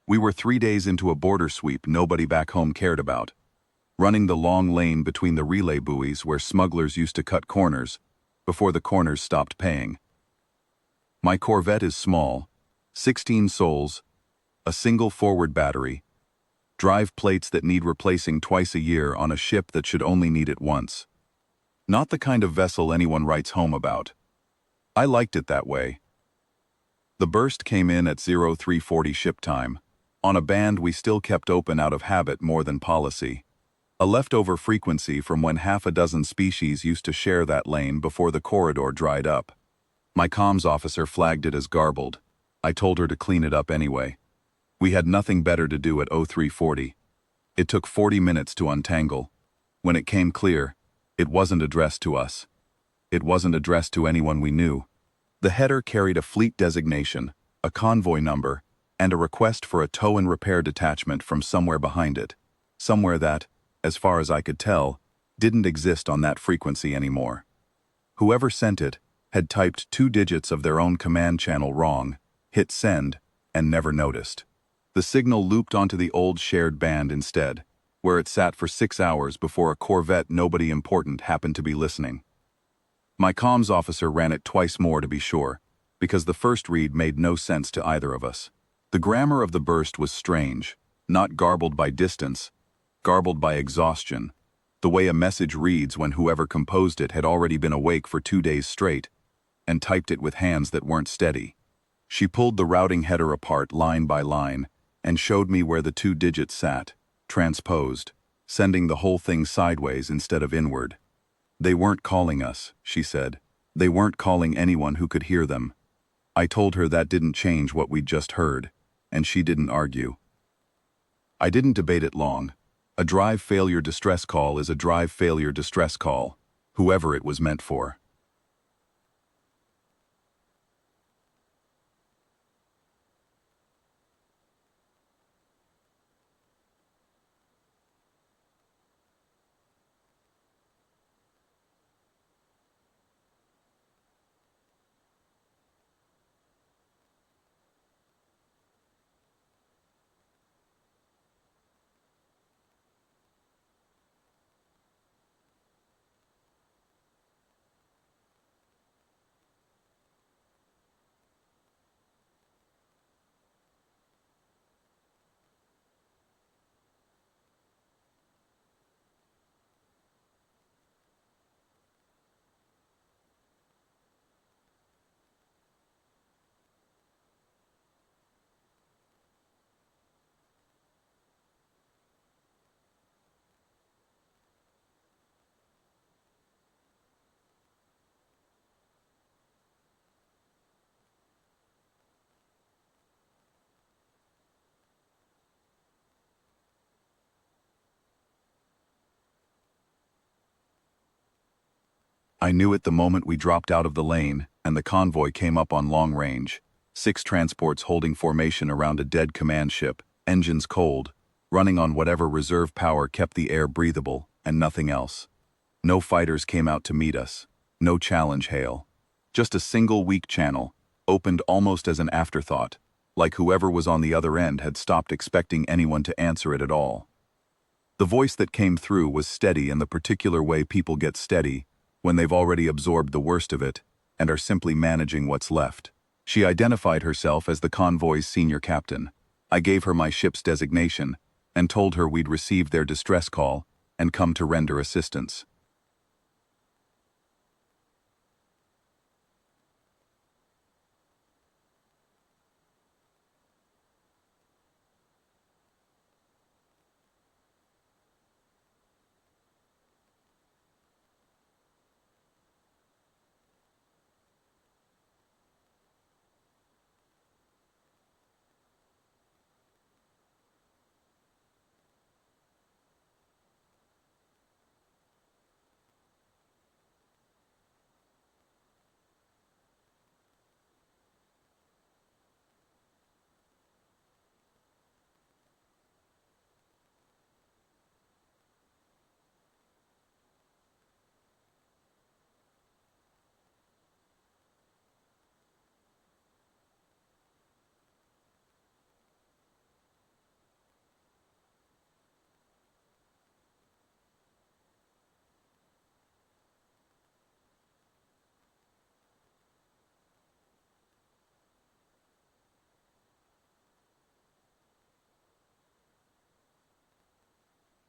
We were 3 days into a border sweep nobody back home cared about, running the long lane between the relay buoys where smugglers used to cut corners before the corners stopped paying. My Corvette is small, 16 souls, a single forward battery, drive plates that need replacing twice a year on a ship that should only need it once. Not the kind of vessel anyone writes home about. I liked it that way. The burst came in at 0340 ship time, on a band we still kept open out of habit more than policy. A leftover frequency from when half a dozen species used to share that lane before the corridor dried up. My comms officer flagged it as garbled. I told her to clean it up anyway. We had nothing better to do at 0340. It took 40 minutes to untangle. When it came clear, it wasn't addressed to us. It wasn't addressed to anyone we knew. The header carried a fleet designation, a convoy number, and a request for a tow and repair detachment from somewhere behind it. Somewhere that, as far as I could tell, didn't exist on that frequency anymore. Whoever sent it had typed 2 digits of their own command channel wrong, hit send, and never noticed. The signal looped onto the old shared band instead, where it sat for 6 hours before a Corvette nobody important happened to be listening. My comms officer ran it twice more to be sure, because the first read made no sense to either of us. The grammar of the burst was strange, not garbled by distance, garbled by exhaustion, the way a message reads when whoever composed it had already been awake for 2 days straight, and typed it with hands that weren't steady. She pulled the routing header apart line by line, and showed me where the 2 digits sat, transposed, sending the whole thing sideways instead of inward. They weren't calling us, she said. They weren't calling anyone who could hear them. I told her that didn't change what we'd just heard, and she didn't argue. I didn't debate it long. A drive failure distress call is a drive failure distress call, whoever it was meant for. I knew it the moment we dropped out of the lane and the convoy came up on long range. 6 transports holding formation around a dead command ship, engines cold, running on whatever reserve power kept the air breathable, and nothing else. No fighters came out to meet us. No challenge hail. Just a single weak channel, opened almost as an afterthought, like whoever was on the other end had stopped expecting anyone to answer it at all. The voice that came through was steady in the particular way people get steady when they've already absorbed the worst of it and are simply managing what's left. She identified herself as the convoy's senior captain. I gave her my ship's designation and told her we'd received their distress call and come to render assistance.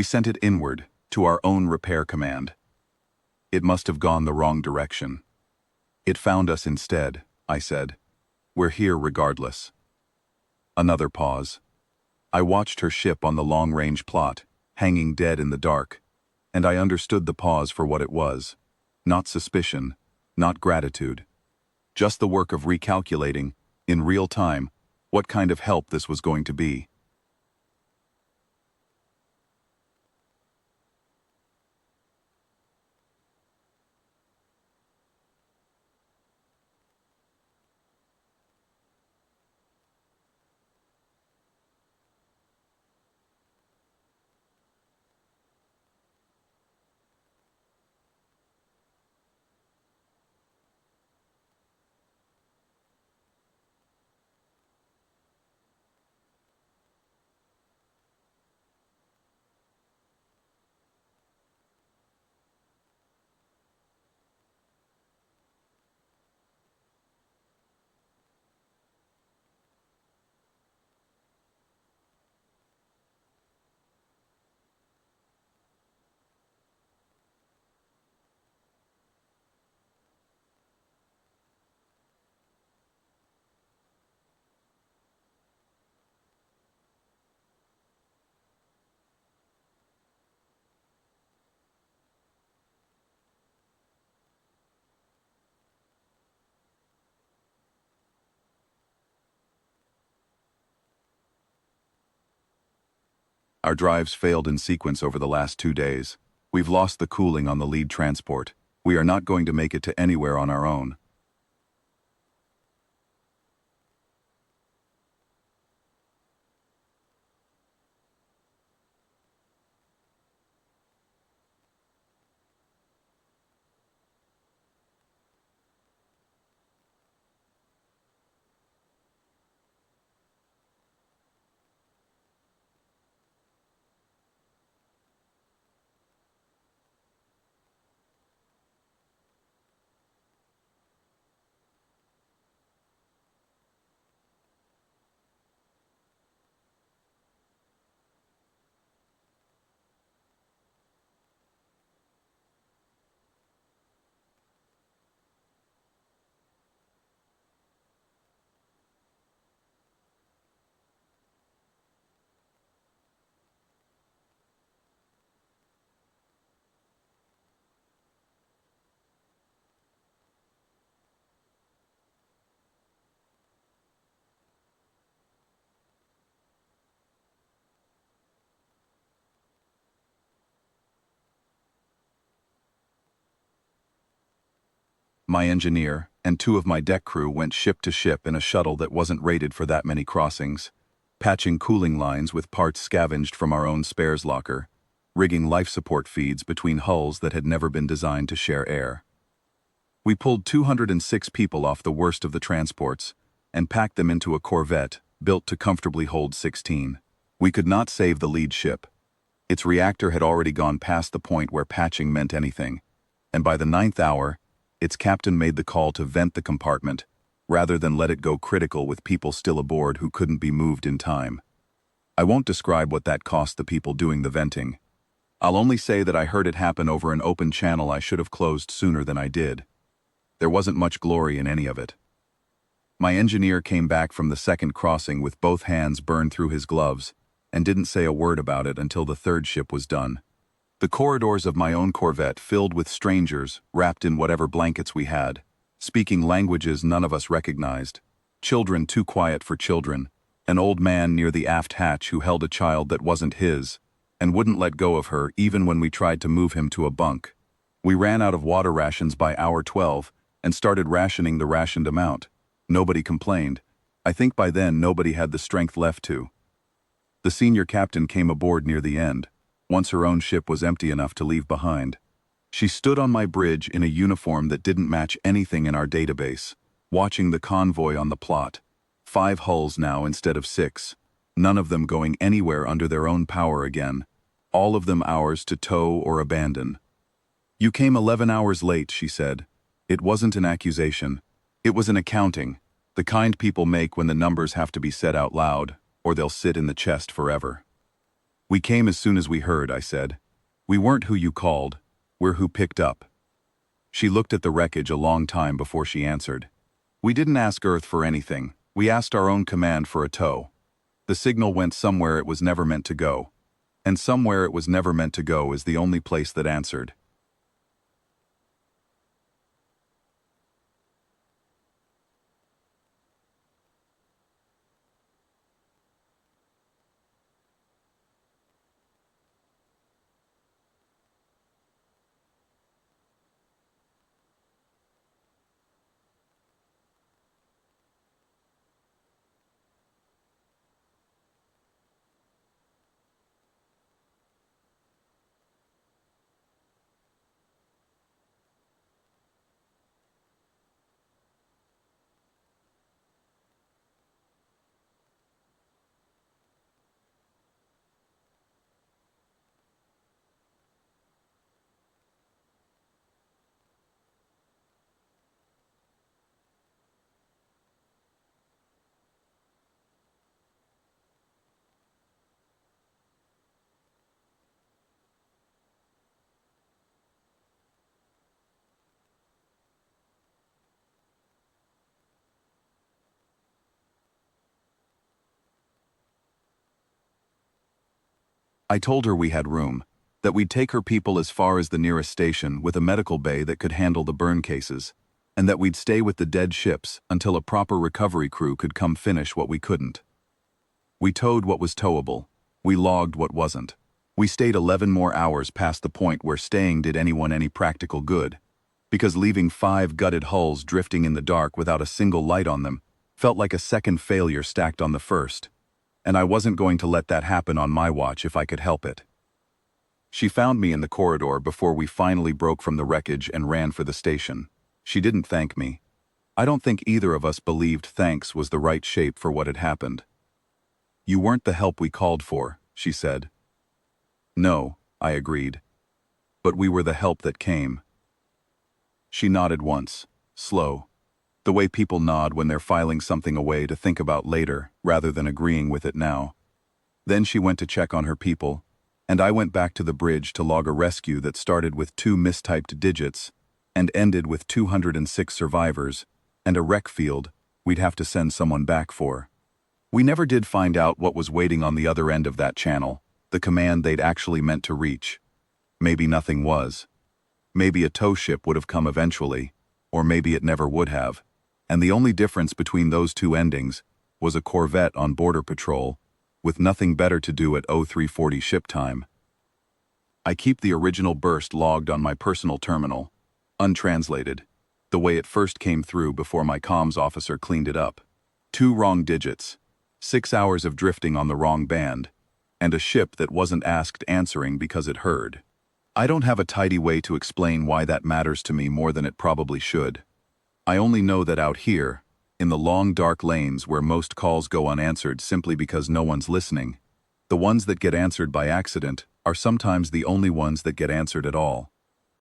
We sent it inward, to our own repair command. It must have gone the wrong direction. It found us instead, I said. We're here regardless. Another pause. I watched her ship on the long-range plot, hanging dead in the dark, and I understood the pause for what it was. Not suspicion, not gratitude. Just the work of recalculating, in real time, what kind of help this was going to be. Our drives failed in sequence over the last 2 days. We've lost the cooling on the lead transport. We are not going to make it to anywhere on our own. My engineer and 2 of my deck crew went ship to ship in a shuttle that wasn't rated for that many crossings, patching cooling lines with parts scavenged from our own spares locker, rigging life support feeds between hulls that had never been designed to share air. We pulled 206 people off the worst of the transports and packed them into a Corvette built to comfortably hold 16. We could not save the lead ship. Its reactor had already gone past the point where patching meant anything, and by the 9th hour, its captain made the call to vent the compartment, rather than let it go critical with people still aboard who couldn't be moved in time. I won't describe what that cost the people doing the venting. I'll only say that I heard it happen over an open channel I should have closed sooner than I did. There wasn't much glory in any of it. My engineer came back from the second crossing with both hands burned through his gloves, and didn't say a word about it until the 3rd ship was done. The corridors of my own Corvette filled with strangers, wrapped in whatever blankets we had, speaking languages none of us recognized, children too quiet for children, an old man near the aft hatch who held a child that wasn't his, and wouldn't let go of her even when we tried to move him to a bunk. We ran out of water rations by hour 12 and started rationing the rationed amount. Nobody complained. I think by then nobody had the strength left to. The senior captain came aboard near the end, once her own ship was empty enough to leave behind. She stood on my bridge in a uniform that didn't match anything in our database, watching the convoy on the plot. 5 hulls now instead of 6, none of them going anywhere under their own power again, all of them ours to tow or abandon. "You came 11 hours late," she said. It wasn't an accusation. It was an accounting, the kind people make when the numbers have to be said out loud, or they'll sit in the chest forever. We came as soon as we heard, I said. We weren't who you called, we're who picked up. She looked at the wreckage a long time before she answered. We didn't ask Earth for anything, we asked our own command for a tow. The signal went somewhere it was never meant to go. And somewhere it was never meant to go is the only place that answered. I told her we had room, that we'd take her people as far as the nearest station with a medical bay that could handle the burn cases, and that we'd stay with the dead ships until a proper recovery crew could come finish what we couldn't. We towed what was towable. We logged what wasn't. We stayed 11 more hours past the point where staying did anyone any practical good, because leaving 5 gutted hulls drifting in the dark without a single light on them felt like a second failure stacked on the first. And I wasn't going to let that happen on my watch if I could help it. She found me in the corridor before we finally broke from the wreckage and ran for the station. She didn't thank me. I don't think either of us believed thanks was the right shape for what had happened. You weren't the help we called for, she said. No, I agreed. But we were the help that came. She nodded once, slow. The way people nod when they're filing something away to think about later, rather than agreeing with it now. Then she went to check on her people, and I went back to the bridge to log a rescue that started with 2 mistyped digits and ended with 206 survivors, and a wreck field we'd have to send someone back for. We never did find out what was waiting on the other end of that channel, the command they'd actually meant to reach. Maybe nothing was. Maybe a tow ship would have come eventually, or maybe it never would have. And the only difference between those two endings was a Corvette on border patrol, with nothing better to do at 0340 ship time. I keep the original burst logged on my personal terminal, untranslated, the way it first came through before my comms officer cleaned it up. 2 wrong digits, 6 hours of drifting on the wrong band, and a ship that wasn't asked answering because it heard. I don't have a tidy way to explain why that matters to me more than it probably should. I only know that out here, in the long dark lanes where most calls go unanswered simply because no one's listening, the ones that get answered by accident are sometimes the only ones that get answered at all.